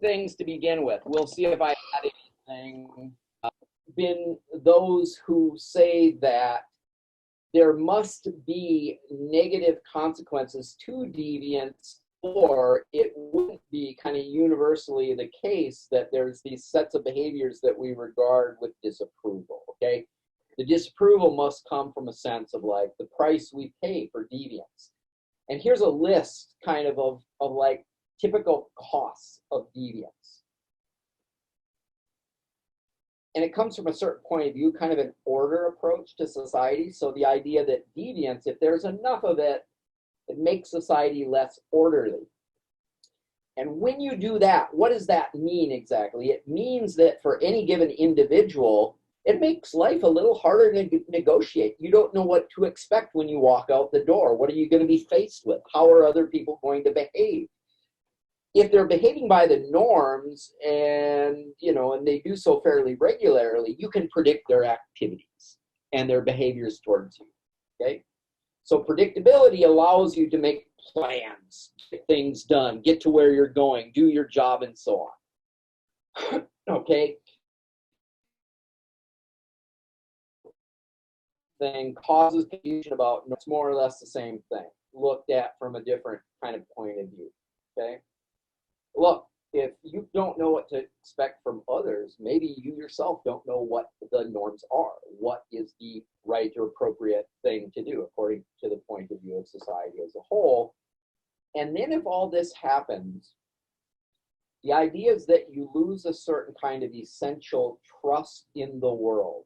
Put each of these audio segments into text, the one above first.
things to begin with. We'll see if I had anything. Been those who say that there must be negative consequences to deviance, or it wouldn't be kind of universally the case that there's these sets of behaviors that we regard with disapproval, okay? The disapproval must come from a sense of like the price we pay for deviance. And here's a list kind of like typical costs of deviance. And it comes from a certain point of view, kind of an order approach to society. So the idea that deviance, if there's enough of it, it makes society less orderly. And when you do that, what does that mean exactly? It means that for any given individual, it makes life a little harder to negotiate. You don't know what to expect when you walk out the door. What are you going to be faced with? How are other people going to behave? If they're behaving by the norms and, you know, and they do so fairly regularly, you can predict their activities and their behaviors towards you, okay? So predictability allows you to make plans, get things done, get to where you're going, do your job, and so on, okay? Thing causes confusion about, it's more or less the same thing, looked at from a different kind of point of view, okay? Look, if you don't know what to expect from others, maybe you yourself don't know what the norms are. What is the right or appropriate thing to do according to the point of view of society as a whole? And then if all this happens, the idea is that you lose a certain kind of essential trust in the world.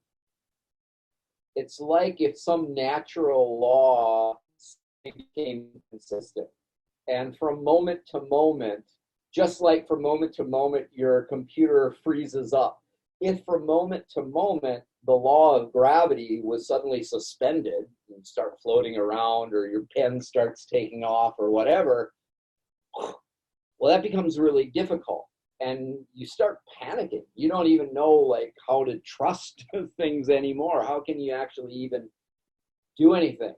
It's like if some natural law became consistent. And from moment to moment, just like from moment to moment, your computer freezes up. If from moment to moment, the law of gravity was suddenly suspended, you start floating around or your pen starts taking off or whatever, well, that becomes really difficult. And you start panicking. You don't even know like how to trust things anymore. How can you actually even do anything,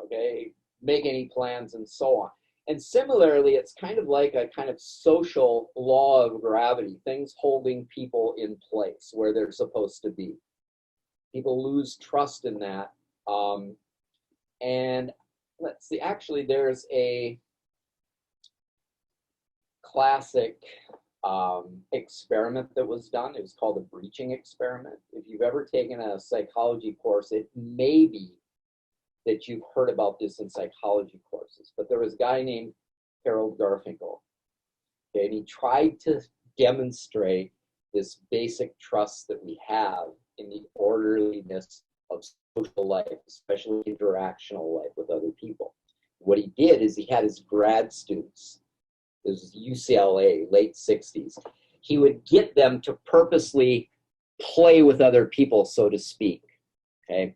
okay? Make any plans and so on. And similarly, it's kind of like a kind of social law of gravity, things holding people in place where they're supposed to be. People lose trust in that. And let's see, actually, there's a classic experiment that was done. It was called the breaching experiment. If you've ever taken a psychology course, it may be that you've heard about this in psychology courses, but there was a guy named Harold Garfinkel, okay, and he tried to demonstrate this basic trust that we have in the orderliness of social life, especially interactional life with other people. What he did is he had his grad students, this is UCLA, late 60s, he would get them to purposely play with other people, so to speak, okay?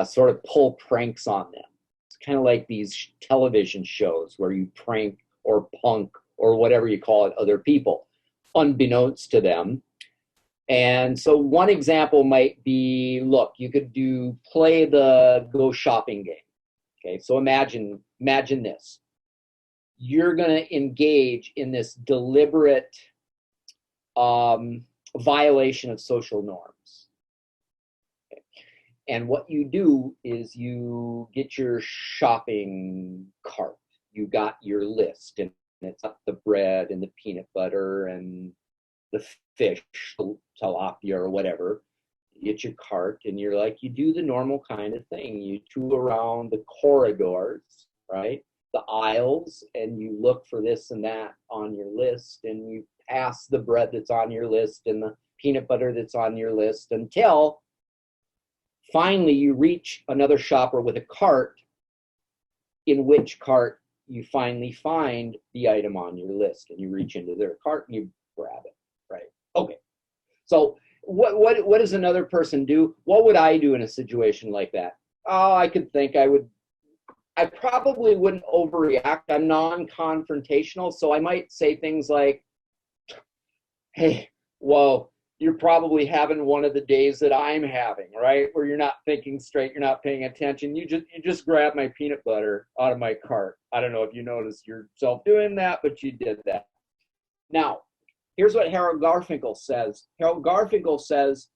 Sort of pull pranks on them. It's kind of like these television shows where you prank or punk or whatever you call it other people, unbeknownst to them. And so one example might be, look, you could play the go shopping game. Okay, so imagine this. You're going to engage in this deliberate violation of social norms. And what you do is you get your shopping cart. You got your list, and it's got the bread and the peanut butter and the fish, tilapia or whatever. You get your cart, and you're like, you do the normal kind of thing. You tool around the corridors, right? The aisles, and you look for this and that on your list, and you pass the bread that's on your list and the peanut butter that's on your list until finally you reach another shopper with a cart, in which cart you finally find the item on your list, and you reach into their cart and you grab it, right? Okay. So what does another person do? What would I do in a situation like that? Oh, I could think I probably wouldn't overreact. I'm non-confrontational, so I might say things like, hey, well, you're probably having one of the days that I'm having, right? Where you're not thinking straight, you're not paying attention. You just grabbed my peanut butter out of my cart. I don't know if you noticed yourself doing that, but you did that. Now, Here's what Harold Garfinkel says. Harold Garfinkel says,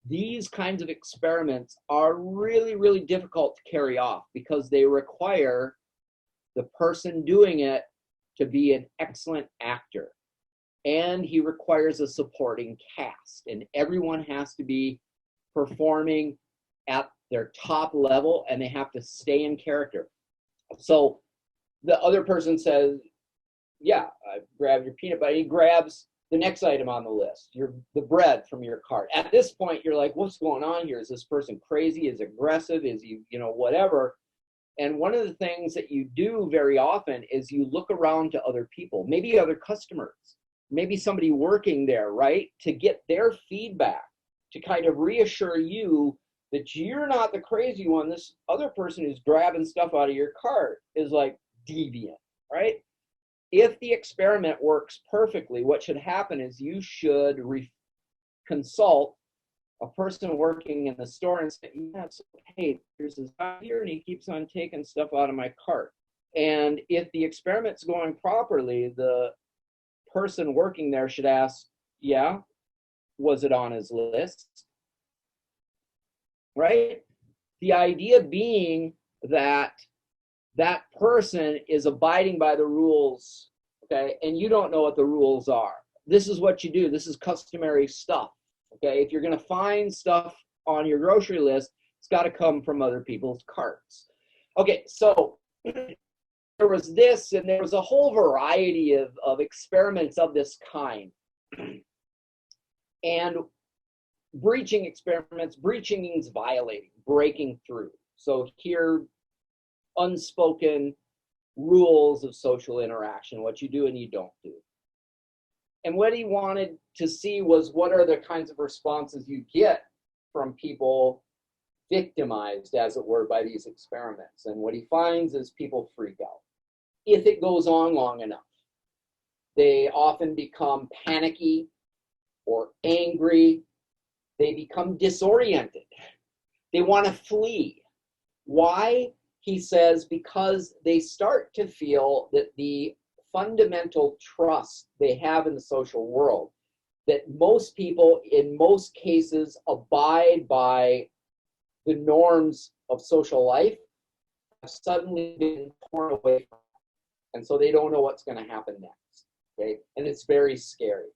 these kinds of experiments are really, really difficult to carry off because they require the person doing it to be an excellent actor. And he requires a supporting cast. And everyone has to be performing at their top level, and they have to stay in character. So the other person says, yeah, I grabbed your peanut butter. He grabs the next item on the list, the bread from your cart. At this point, you're like, what's going on here? Is this person crazy? Is aggressive? Is he, whatever? And one of the things that you do very often is you look around to other people, maybe other customers, maybe somebody working there, right? To get their feedback, to kind of reassure you that you're not the crazy one. This other person who's grabbing stuff out of your cart is like deviant, right? If the experiment works perfectly, what should happen is you should consult a person working in the store and say, yeah, so, hey, there's this guy here and he keeps on taking stuff out of my cart. And if the experiment's going properly, the person working there should ask, yeah, was it on his list? Right? The idea being that that person is abiding by the rules, okay, and you don't know what the rules are. This is what you do. This is customary stuff, okay? If you're going to find stuff on your grocery list, it's got to come from other people's carts. Okay, so there was this, and there was a whole variety of experiments of this kind. And breaching experiments, breaching means violating, breaking through. So here, unspoken rules of social interaction, what you do and you don't do. And what he wanted to see was what are the kinds of responses you get from people victimized, as it were, by these experiments. And what he finds is people freak out. If it goes on long enough, they often become panicky or angry. They become disoriented. They want to flee. Why? He says because they start to feel that the fundamental trust they have in the social world, that most people in most cases abide by the norms of social life, have suddenly been torn away from it. And so they don't know what's going to happen next. Okay? And it's very scary.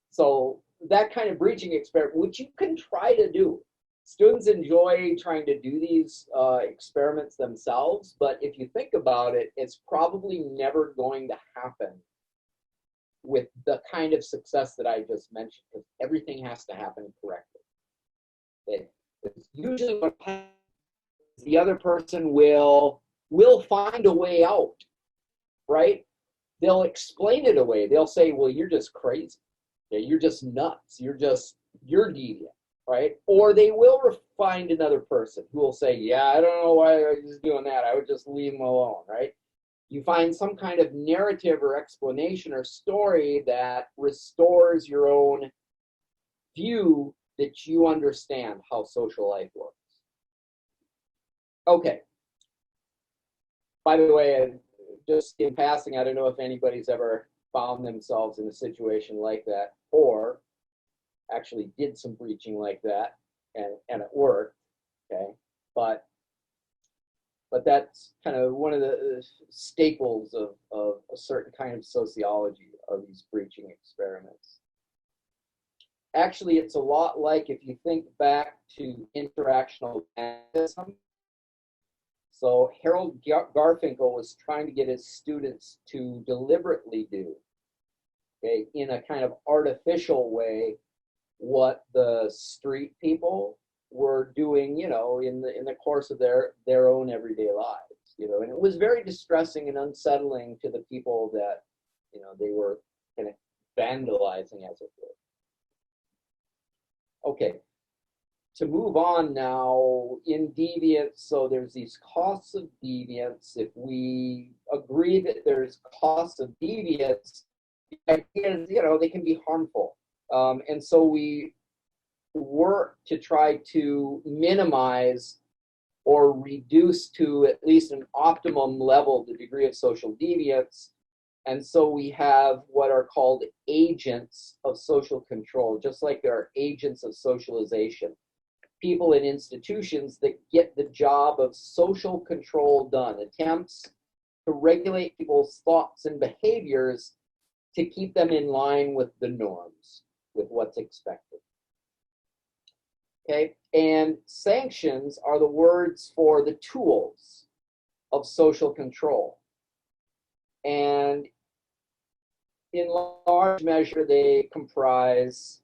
So that kind of breaching experiment, which you can try to do. Students enjoy trying to do these experiments themselves, but if you think about it, it's probably never going to happen with the kind of success that I just mentioned, because everything has to happen correctly. It's usually what happens, the other person will find a way out, right? They'll explain it away. They'll say, well, you're just crazy. Yeah, you're just nuts. You're deviant. Right? Or they will find another person who will say, yeah, I don't know why I was doing that. I would just leave them alone, right? You find some kind of narrative or explanation or story that restores your own view that you understand how social life works. Okay. By the way, just in passing, I don't know if anybody's ever found themselves in a situation like that or actually did some breaching like that and it worked, okay? But that's kind of one of the staples of a certain kind of sociology are these breaching experiments. Actually, it's a lot like if you think back to interactional magnetism. So Harold Garfinkel was trying to get his students to deliberately do, okay, in a kind of artificial way, what the street people were doing, in the course of their own everyday lives, and it was very distressing and unsettling to the people that, they were kind of vandalizing, as it were. Okay, to move on now, in deviance, so there's these costs of deviance. If we agree that there's costs of deviance, the idea is, they can be harmful. And so we work to try to minimize or reduce to at least an optimum level the degree of social deviance. And so we have what are called agents of social control, just like there are agents of socialization. People in institutions that get the job of social control done, attempts to regulate people's thoughts and behaviors to keep them in line with the norms, with what's expected. Okay, and sanctions are the words for the tools of social control. And in large measure, they comprise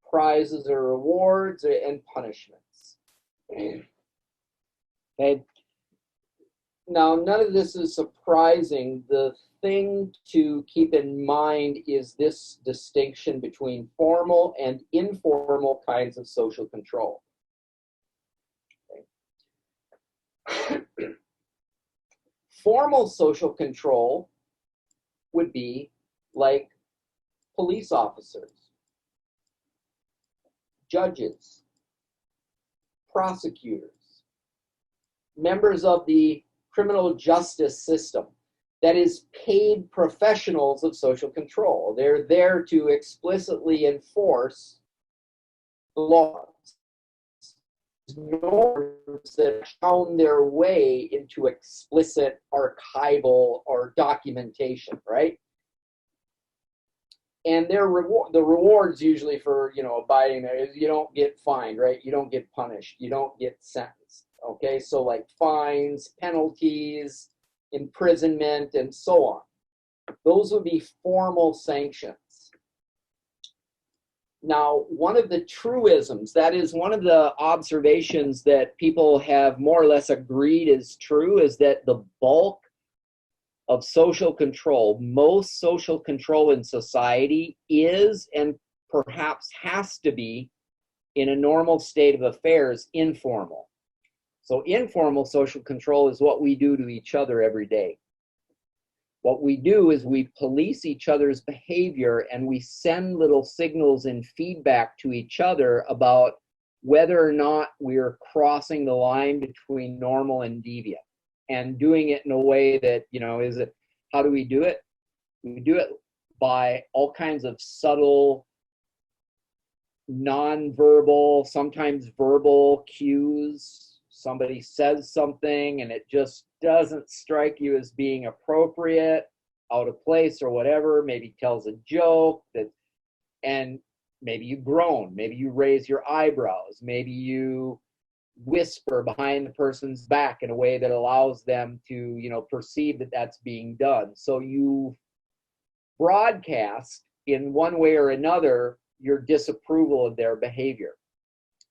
prizes or rewards and punishments. Okay. Now, none of this is surprising. The thing to keep in mind is this distinction between formal and informal kinds of social control. Okay. Formal social control would be like police officers, judges, prosecutors, members of the criminal justice system, that is, paid professionals of social control. They're there to explicitly enforce the laws, norms that found their way into explicit archival or documentation, right? And the rewards usually for, abiding there is you don't get fined, right? You don't get punished. You don't get sentenced. Okay, so like fines, penalties, imprisonment, and so on. Those would be formal sanctions. Now, one of the truisms, that is one of the observations that people have more or less agreed is true, is that the bulk of social control, most social control in society is and perhaps has to be, in a normal state of affairs, informal. So informal social control is what we do to each other every day. What we do is we police each other's behavior and we send little signals and feedback to each other about whether or not we're crossing the line between normal and deviant, and doing it in a way that, how do we do it? We do it by all kinds of subtle, non-verbal, sometimes verbal cues. Somebody says something and it just doesn't strike you as being appropriate, out of place or whatever. Maybe tells a joke and maybe you groan, maybe you raise your eyebrows, maybe you whisper behind the person's back in a way that allows them to, perceive that that's being done. So you broadcast in one way or another your disapproval of their behavior.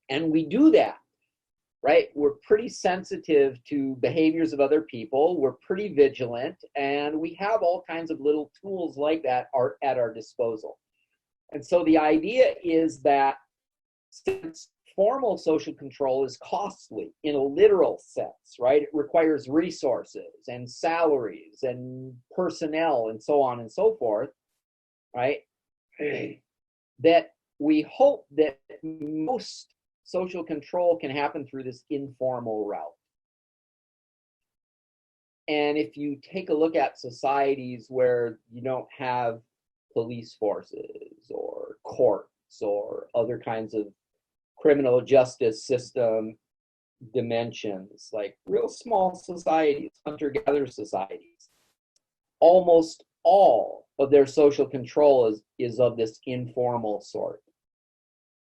And we do that, right? We're pretty sensitive to behaviors of other people. We're pretty vigilant, and we have all kinds of little tools like that are at our disposal. And so the idea is that since formal social control is costly in a literal sense, right? It requires resources and salaries and personnel and so on and so forth, right? That we hope that most social control can happen through this informal route. And if you take a look at societies where you don't have police forces or courts or other kinds of criminal justice system dimensions, like real small societies, hunter-gatherer societies, almost all of their social control is of this informal sort.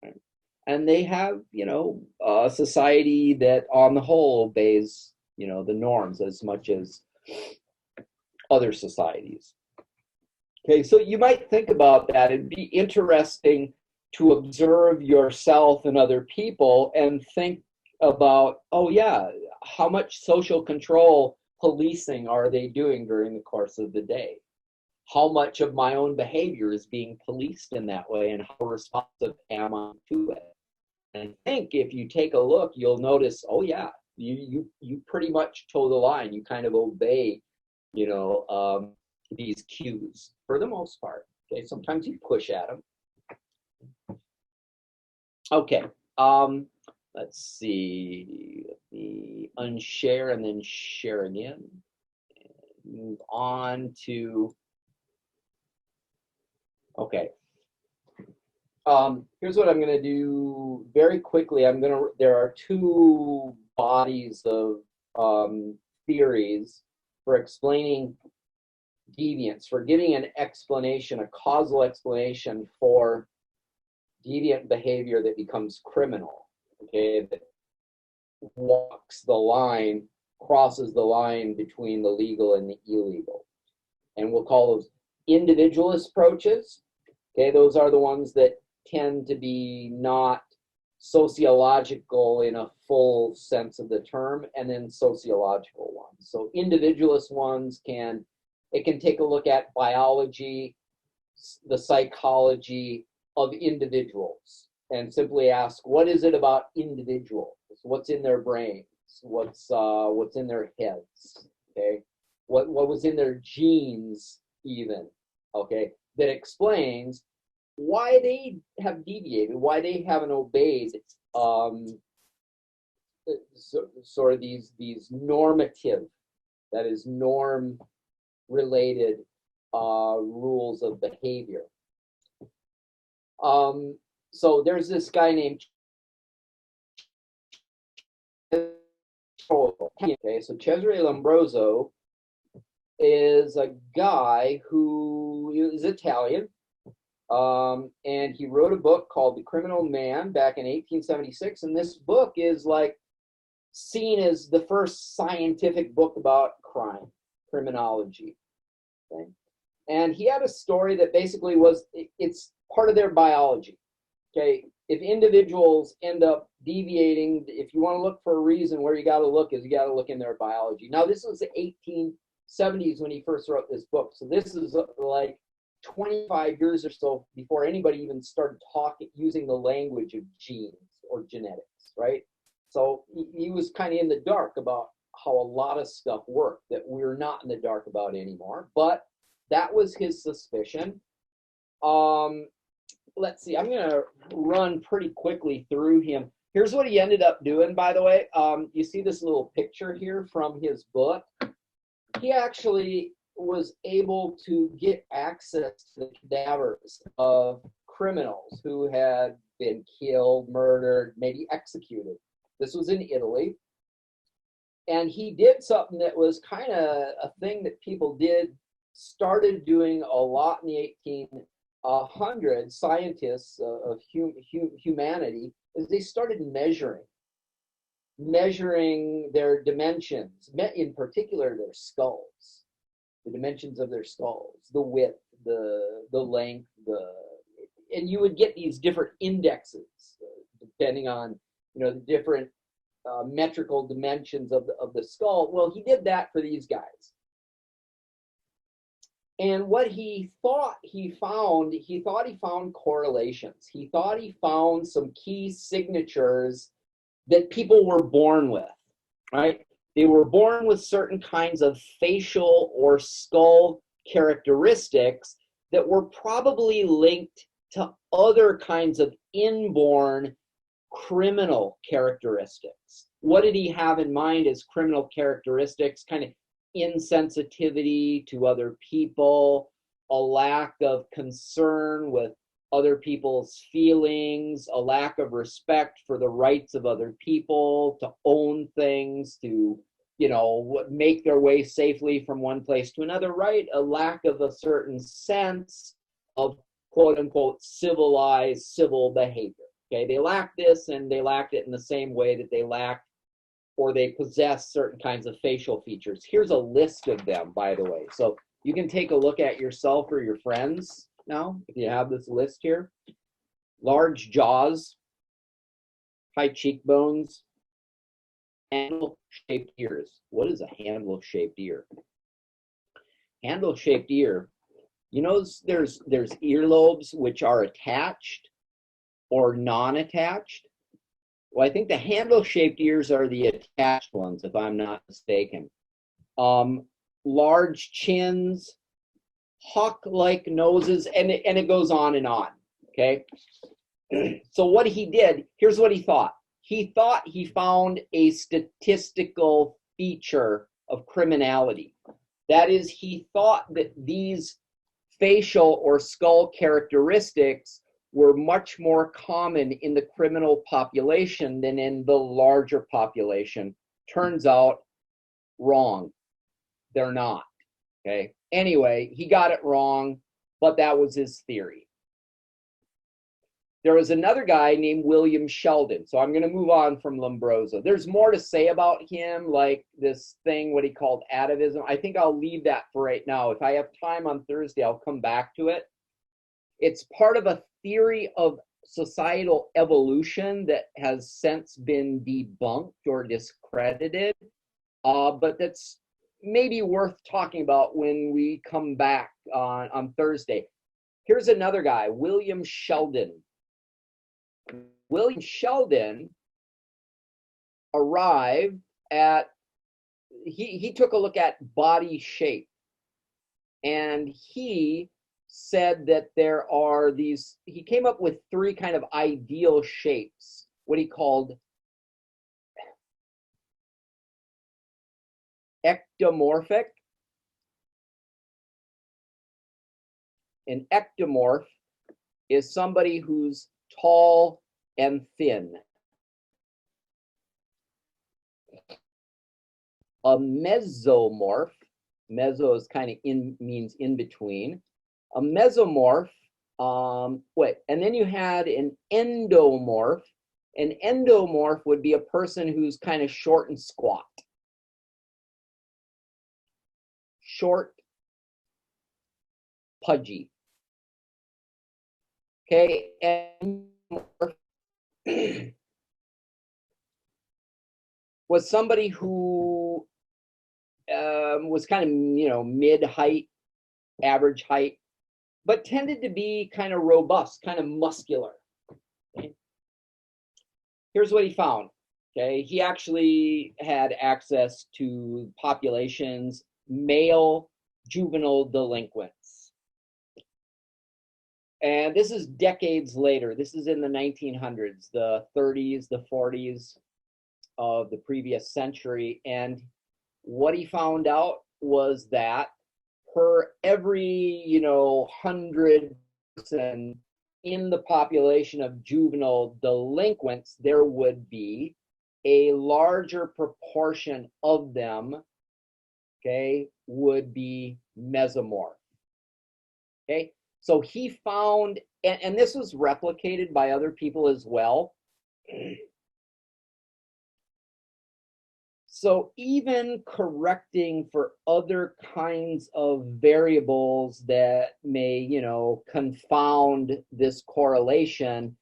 Right? And they have, a society that on the whole obeys, the norms as much as other societies. Okay, so you might think about that. It'd be interesting to observe yourself and other people and think about, oh yeah, how much social control policing are they doing during the course of the day? How much of my own behavior is being policed in that way, and how responsive am I to it? And I think if you take a look, you'll notice, oh yeah, you pretty much toe the line. You kind of obey, these cues for the most part. Okay, sometimes you push at them. Okay, let's see. Let me unshare and then share again. Move on to Okay. Here's what I'm going to do very quickly. There are two bodies of theories for explaining deviance, for giving an explanation, a causal explanation for deviant behavior that becomes criminal, okay, that walks the line, crosses the line between the legal and the illegal. And we'll call those individualist approaches. Okay, those are the ones that tend to be not sociological in a full sense of the term, and then sociological ones. So individualist ones can take a look at biology, the psychology of individuals, and simply ask, what is it about individuals? What's in their brains? What's in their heads? Okay, what was in their genes even? Okay, that explains why they have deviated, why they haven't obeyed sort of these normative, that is norm related rules of behavior. So there's this guy named okay, so Cesare Lombroso is a guy who is Italian, and he wrote a book called The Criminal Man back in 1876, and this book is like seen as the first scientific book about crime, criminology. Okay? And he had a story that basically it's part of their biology. Okay, if individuals end up deviating, if you want to look for a reason, where you got to look is you got to look in their biology. Now, this was the 1870s when he first wrote this book, so this is like 25 years or so before anybody even started using the language of genes or genetics, right? So he was kind of in the dark about how a lot of stuff worked that we're not in the dark about anymore, but that was his suspicion. Let's see, I'm going to run pretty quickly through him. Here's what he ended up doing, by the way. You see this little picture here from his book. He actually was able to get access to the cadavers of criminals who had been killed, murdered, maybe executed. This was in Italy. And he did something that was kind of a thing that people started doing a lot in the 1800s, scientists of humanity, is they started measuring their dimensions, in particular their skulls, the dimensions of their skulls, the width, the length, and you would get these different indexes depending on the different metrical dimensions of the skull. Well, he did that for these guys. And what he thought he found correlations. He thought he found some key signatures that people were born with, right? They were born with certain kinds of facial or skull characteristics that were probably linked to other kinds of inborn criminal characteristics. What did he have in mind as criminal characteristics? Kind of insensitivity to other people, a lack of concern with other people's feelings, a lack of respect for the rights of other people, to own things, to make their way safely from one place to another, right? A lack of a certain sense of quote unquote civilized civil behavior. Okay, they lacked this, and they lacked it in the same way that they lacked or they possess certain kinds of facial features. Here's a list of them, by the way. So you can take a look at yourself or your friends now, if you have this list here. Large jaws, high cheekbones, handle-shaped ears. What is a handle-shaped ear? Handle-shaped ear, there's earlobes which are attached or non-attached. Well, I think the handle-shaped ears are the attached ones, if I'm not mistaken. Large chins, hawk-like noses, and it goes on and on, okay? So what he did, here's what he thought. He thought he found a statistical feature of criminality. That is, he thought that these facial or skull characteristics were much more common in the criminal population than in the larger population. Turns out, wrong. They're not. Okay. Anyway, he got it wrong, but that was his theory. There was another guy named William Sheldon. So I'm going to move on from Lombroso. There's more to say about him, like this thing, what he called atavism. I think I'll leave that for right now. If I have time on Thursday, I'll come back to it. It's part of a theory of societal evolution that has since been debunked or discredited, but that's maybe worth talking about when we come back on Thursday. Here's another guy, William Sheldon. William Sheldon arrived at, he took a look at body shape, and he said that there are these, he came up with three kind of ideal shapes, what he called ectomorphic. An ectomorph is somebody who's tall and thin. A mesomorph, meso is kind of means in between. A mesomorph, and then you had an endomorph. An endomorph would be a person who's kind of short and squat. Short, pudgy. Okay, and was somebody who was kind of, mid-height, average height, but tended to be kind of robust, kind of muscular. Okay? Here's what he found. Okay, he actually had access to populations, male juvenile delinquents. And this is decades later. This is in the 1900s, the 30s, the 40s of the previous century. And what he found out was that per every, 100 person in the population of juvenile delinquents, there would be a larger proportion of them, okay, would be mesomorph. Okay, so he found, and this was replicated by other people as well. So even correcting for other kinds of variables that may, confound this correlation,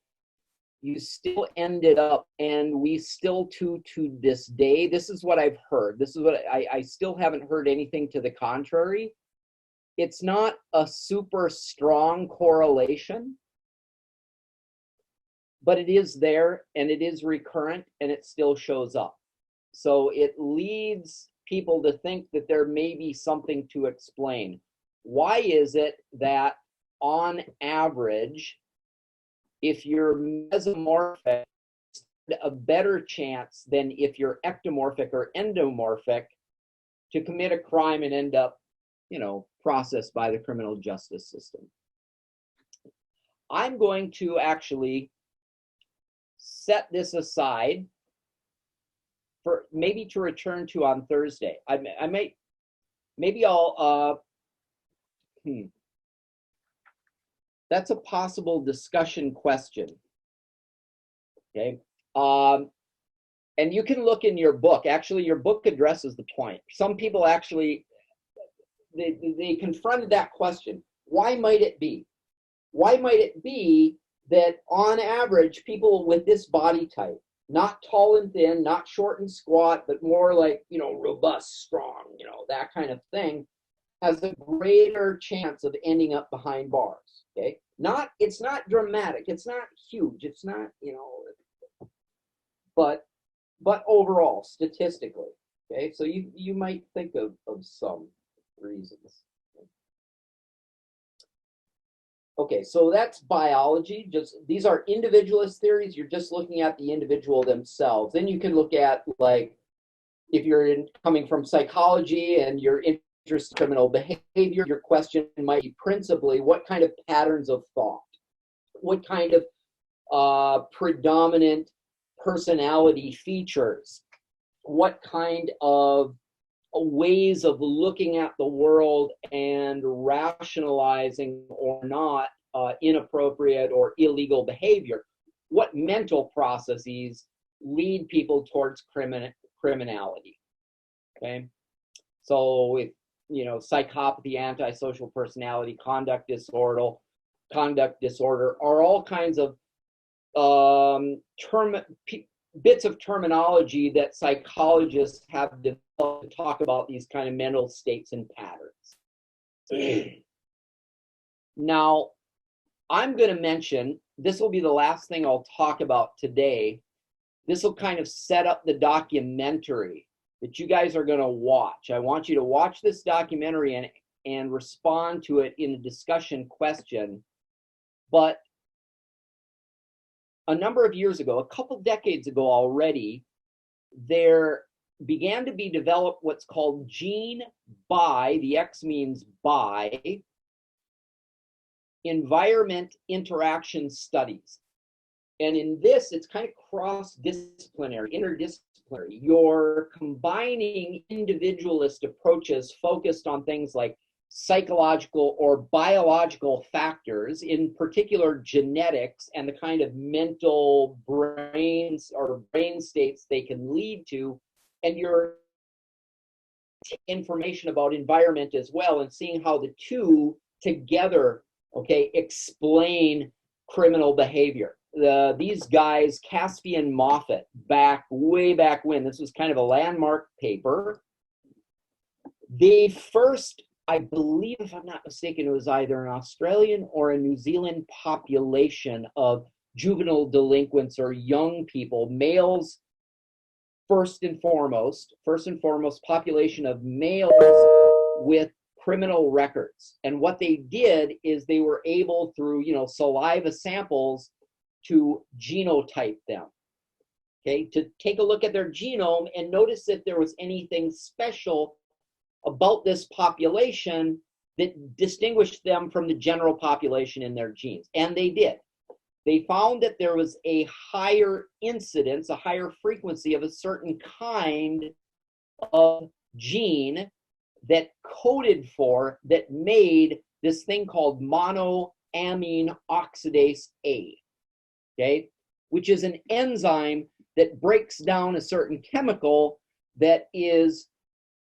you still ended up, and we still to this day, this is what I've heard. This is what I still haven't heard anything to the contrary. It's not a super strong correlation, but it is there, and it is recurrent, and it still shows up. So it leads people to think that there may be something to explain. Why is it that on average, if you're mesomorphic, a better chance than if you're ectomorphic or endomorphic to commit a crime and end up, processed by the criminal justice system? I'm going to actually set this aside for maybe to return to on Thursday. That's a possible discussion question. Okay. And you can look in your book. Actually, your book addresses the point. Some people actually, they confronted that question. Why might it be? Why might it be that on average, people with this body type, not tall and thin, not short and squat, but more like, robust, strong, that kind of thing, has a greater chance of ending up behind bars, okay? It's not dramatic, it's not huge, it's not, but overall, statistically, okay? So you might think of some reasons. Okay, so that's biology. These are individualist theories. You're just looking at the individual themselves. Then you can look at, like, if you're coming from psychology and you're in criminal behavior, your question might be principally what kind of patterns of thought, what kind of predominant personality features, what kind of ways of looking at the world and rationalizing or not inappropriate or illegal behavior. What mental processes lead people towards criminality? Okay, so if psychopathy, antisocial personality, conduct disorder are all kinds of bits of terminology that psychologists have developed to talk about these kind of mental states and patterns. Now, I'm going to mention, this will be the last thing I'll talk about today. This will kind of set up the documentary that you guys are going to watch. I want you to watch this documentary and respond to it in a discussion question. But a number of years ago, a couple decades ago already, there began to be developed what's called gene by, the X means by, environment interaction studies. And in this, it's kind of cross-disciplinary, interdisciplinary. You're combining individualist approaches focused on things like psychological or biological factors, in particular genetics, and the kind of mental brains or brain states they can lead to, and your information about environment as well, and seeing how the two together, okay, explain criminal behavior. These guys, Caspian Moffat, way back when, this was kind of a landmark paper. They first, I believe, if I'm not mistaken, it was either an Australian or a New Zealand population of juvenile delinquents or young people, males first and foremost, population of males with criminal records. And what they did is they were able, through saliva samples, to genotype them, okay, to take a look at their genome and notice if there was anything special about this population that distinguished them from the general population in their genes. And they did. They found that there was a higher incidence, a higher frequency of a certain kind of gene that coded for, that made this thing called monoamine oxidase A, okay, which is an enzyme that breaks down a certain chemical that is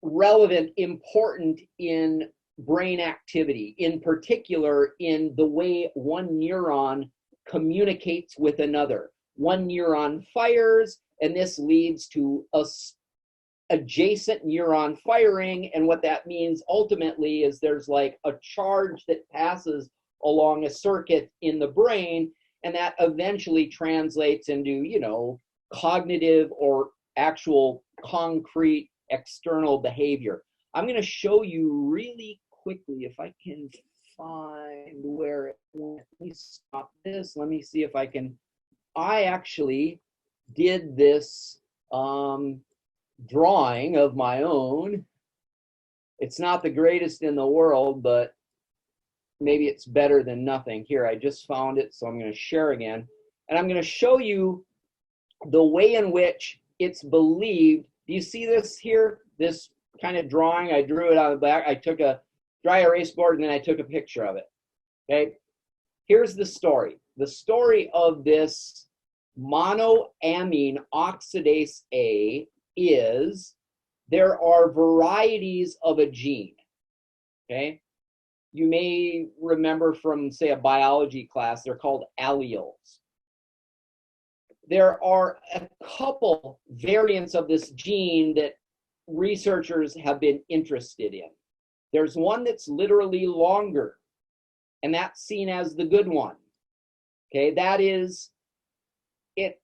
relevant, important in brain activity, in particular in the way one neuron communicates with another. One neuron fires, and this leads to adjacent neuron firing, and what that means ultimately is there's like a charge that passes along a circuit in the brain, and that eventually translates into cognitive or actual concrete external behavior. I'm going to show you really quickly, if I can find where it went. Let me stop this. Let me see if I can. I actually did this drawing of my own. It's not the greatest in the world, but maybe it's better than nothing. Here, I just found it, so I'm going to share again. And I'm going to show you the way in which it's believed. Do you see this here? This kind of drawing, I drew it on the back. I took a dry erase board and then I took a picture of it. Okay, here's the story. The story of this monoamine oxidase A is there are varieties of a gene. Okay, you may remember from, say, a biology class, they're called alleles. There are a couple variants of this gene that researchers have been interested in. There's one that's literally longer, and that's seen as the good one. Okay, that is it.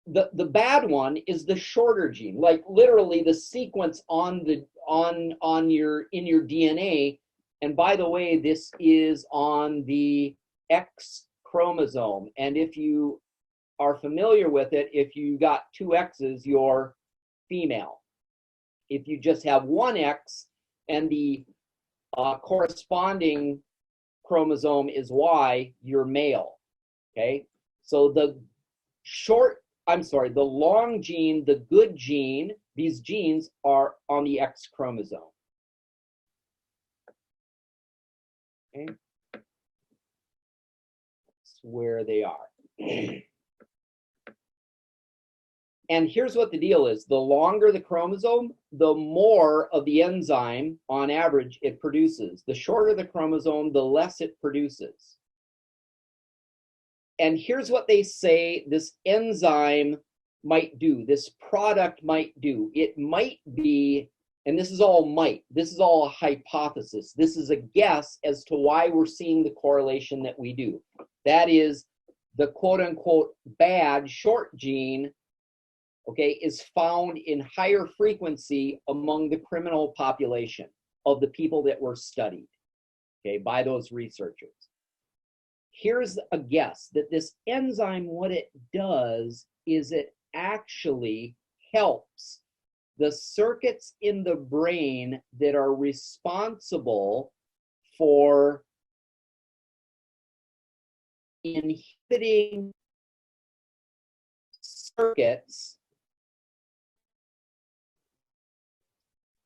The bad one is the shorter gene, like literally the sequence in your DNA. And by the way, this is on the X chromosome. And if you are familiar with it, if you got two X's, you're female. If you just have one X, and the corresponding chromosome is Y, you're male. Okay, so the long gene, the good gene, these genes are on the X chromosome. Okay, that's where they are. And here's what the deal is. The longer the chromosome, the more of the enzyme, on average, it produces. The shorter the chromosome, the less it produces. And here's what they say this enzyme might do, this product might do. It might be, and this is all might, this is all a hypothesis. This is a guess as to why we're seeing the correlation that we do. That is, the quote-unquote bad short gene, okay, is found in higher frequency among the criminal population of the people that were studied, okay, by those researchers. Here's a guess that this enzyme, what it does is it actually helps the circuits in the brain that are responsible for inhibiting circuits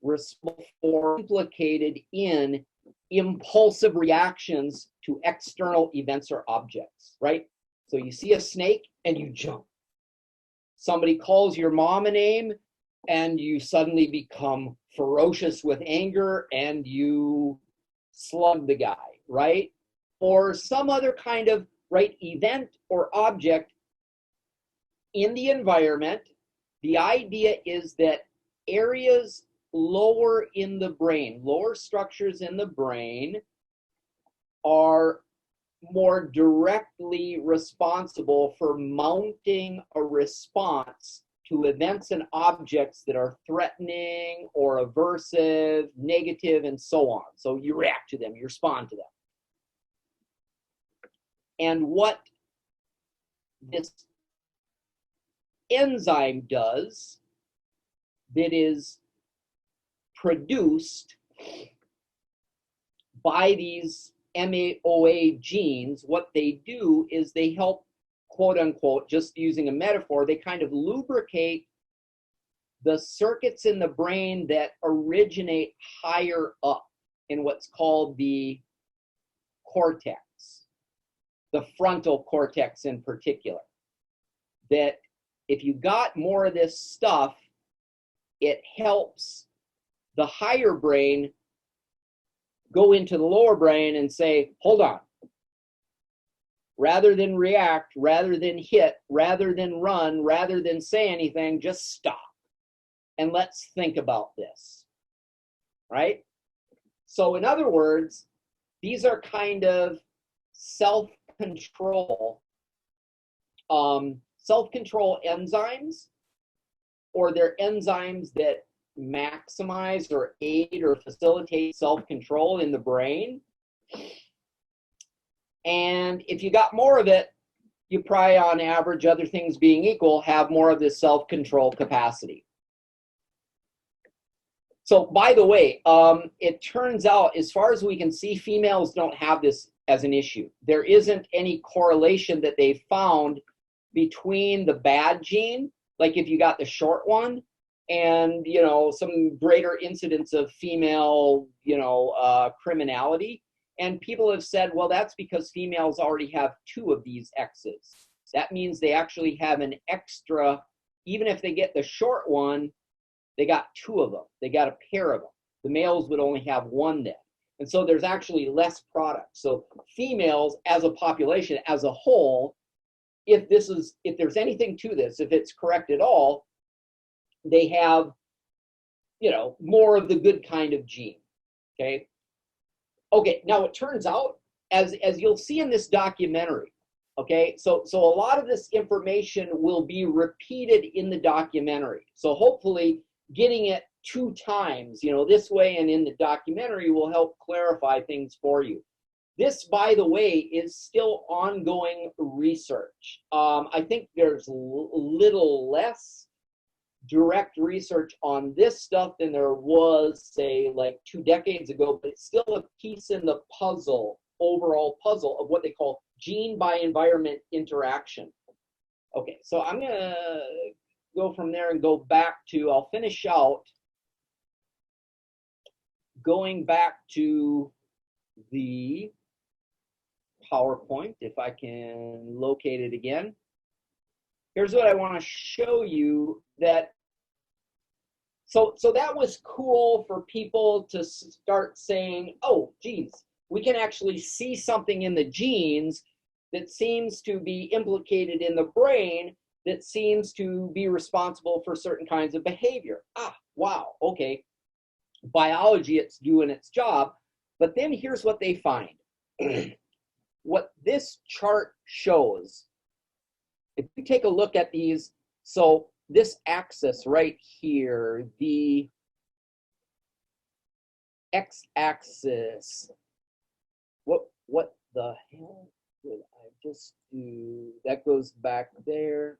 responsible for implicated in impulsive reactions to external events or objects, right? So you see a snake and you jump. Somebody calls your mom a name and you suddenly become ferocious with anger and you slug the guy, right? Or some other kind of, right, event or object in the environment. The idea is that areas lower in the brain, lower structures in the brain are more directly responsible for mounting a response to events and objects that are threatening or aversive, negative, and so on. So you react to them, you respond to them. And what this enzyme does that is produced by these MAOA genes, what they do is they help, quote unquote, just using a metaphor, they kind of lubricate the circuits in the brain that originate higher up in what's called the cortex, the frontal cortex in particular. That if you got more of this stuff, it helps the higher brain go into the lower brain and say, hold on. Rather than react, rather than hit, rather than run, rather than say anything, just stop. And let's think about this, right? So in other words, these are kind of self-control enzymes, or they're enzymes that maximize or aid or facilitate self-control in the brain. And if you got more of it, you probably, on average, other things being equal, have more of this self-control capacity. So by the way, it turns out, as far as we can see, females don't have this as an issue. There isn't any correlation that they found between the bad gene, like if you got the short one, and, you know, some greater incidence of female, criminality. And people have said, well, that's because females already have 2 of these X's. That means they actually have an extra, even if they get the short one, they got 2 of them. They got a pair of them. The males would only have 1 then. And so there's actually less product. So females as a population, as a whole, if there's anything to this, if it's correct at all, they have, more of the good kind of gene, okay? Okay, now it turns out, as you'll see in this documentary, okay, so a lot of this information will be repeated in the documentary. So hopefully getting it 2 times, this way and in the documentary will help clarify things for you. This, by the way, is still ongoing research. I think there's little less direct research on this stuff than there was, say, like 2 decades ago, but it's still a piece in the puzzle, overall puzzle of what they call gene by environment interaction. Okay, so I'm going to go from there and go back to, I'll finish out going back to the PowerPoint, if I can locate it again. Here's what I want to show you that, so that was cool for people to start saying, oh, geez, we can actually see something in the genes that seems to be implicated in the brain that seems to be responsible for certain kinds of behavior. Ah, wow, okay. Biology, it's doing its job. But then here's what they find. What this chart shows, if you take a look at these, so this axis right here, the x-axis, what the hell did I just do? That goes back there.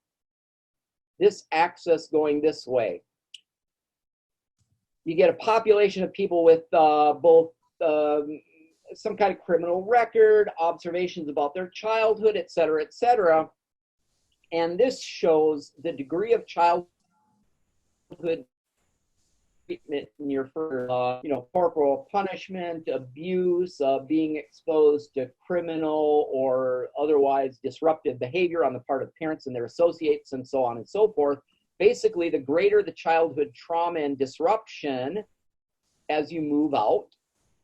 This axis going this way. You get a population of people with both some kind of criminal record, observations about their childhood, et cetera, and this shows the degree of childhood treatment near for corporal punishment, abuse, being exposed to criminal or otherwise disruptive behavior on the part of parents and their associates, and so on and so forth. Basically, the greater the childhood trauma and disruption as you move out,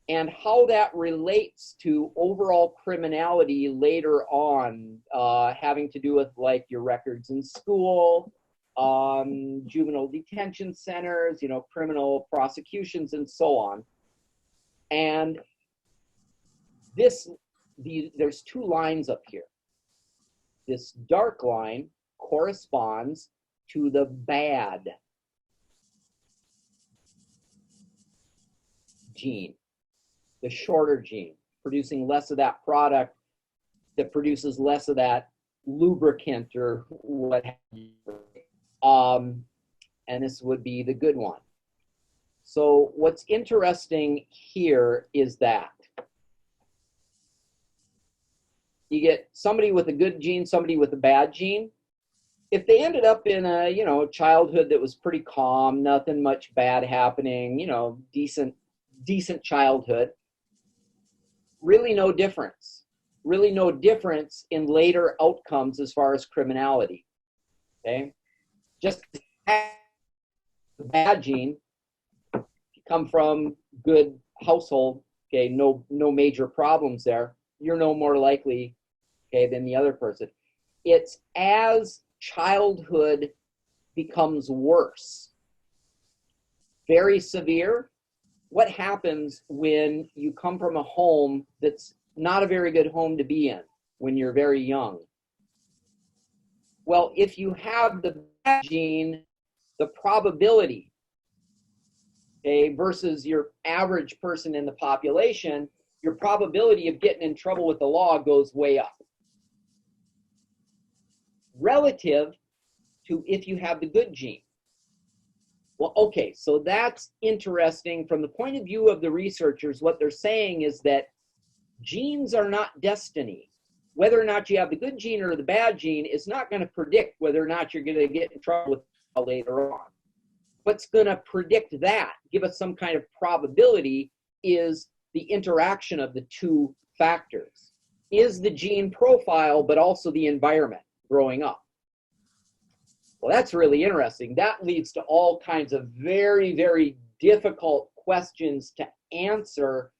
and how that relates to overall criminality later on, having to do with like your records in school, juvenile detention centers, criminal prosecutions, and so on. And there's 2 lines up here. This dark line corresponds to the bad gene, the shorter gene, producing less of that product that produces less of that lubricant or what have you. And this would be the good one. So what's interesting here is that you get somebody with a good gene, somebody with a bad gene. If they ended up in a, childhood that was pretty calm, nothing much bad happening, decent childhood, really no difference. Really no difference in later outcomes as far as criminality, okay? Just a bad gene, if you come from good household, okay, no major problems there, you're no more likely, okay, than the other person. It's as childhood becomes worse, very severe. What happens when you come from a home that's not a very good home to be in when you're very young? Well, if you have the bad gene, the probability, okay, versus your average person in the population, your probability of getting in trouble with the law goes way up, relative to if you have the good gene. Well, okay, so that's interesting. From the point of view of the researchers, what they're saying is that genes are not destiny. Whether or not you have the good gene or the bad gene is not going to predict whether or not you're going to get in trouble with the law later on. What's going to predict that, give us some kind of probability, is the interaction of the 2 factors. Is the gene profile, but also the environment growing up. Well, that's really interesting. That leads to all kinds of very, very difficult questions to answer,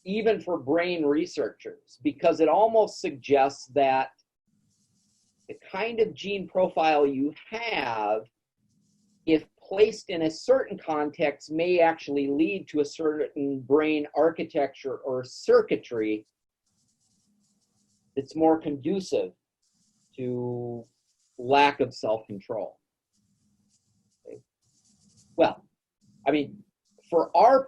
even for brain researchers, because it almost suggests that the kind of gene profile you have, if placed in a certain context, may actually lead to a certain brain architecture or circuitry that's more conducive to lack of self-control. Okay. Well, I mean, for our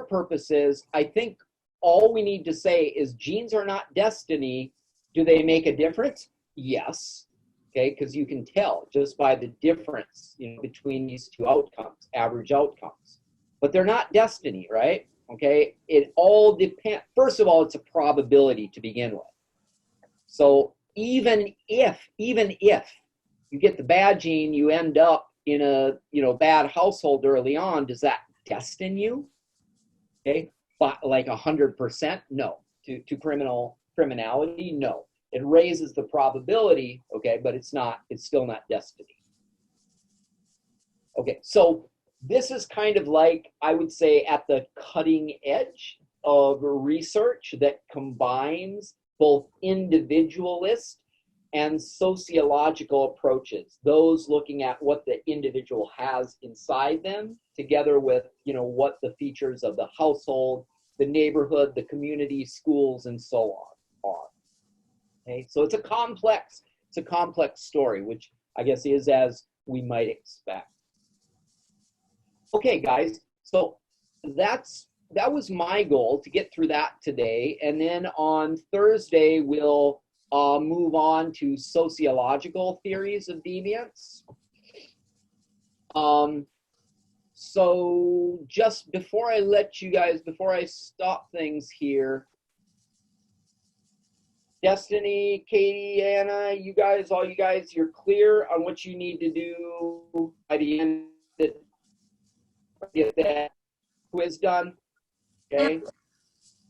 purposes, I think all we need to say is genes are not destiny. Do they make a difference? Yes. okay? Because you can tell just by the difference, between these two outcomes, average outcomes. But they're not destiny, right? Okay, it all depends. First of all, it's a probability to begin with. So even if you get the bad gene, you end up in a bad household early on, does that destine you? Okay, but like 100%, no. To criminality, no. It raises the probability, okay, but it's still not destiny. Okay, so this is kind of like, I would say, at the cutting edge of research that combines both individualist and sociological approaches, those looking at what the individual has inside them, together with, what the features of the household, the neighborhood, the community, schools, and so on are. Okay, so it's a complex story, which I guess is as we might expect. Okay, guys, so that was my goal, to get through that today. And then on Thursday, we'll move on to sociological theories of deviance. So just before I stop things here, Destiny, Katie, Anna, all you guys, you're clear on what you need to do by the end of get that quiz done, okay?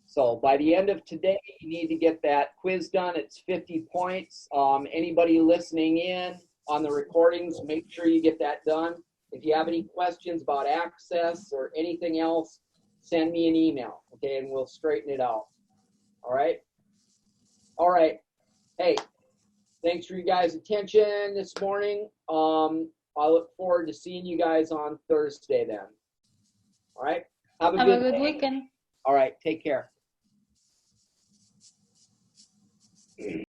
So by the end of today, you need to get that quiz done. It's 50 points. Anybody listening in on the recordings, make sure you get that done. If you have any questions about access or anything else, send me an email, okay, and we'll straighten it out. All right? All right. Hey, thanks for you guys' attention this morning. I look forward to seeing you guys on Thursday then. All right? Have a good weekend. All right. Take care.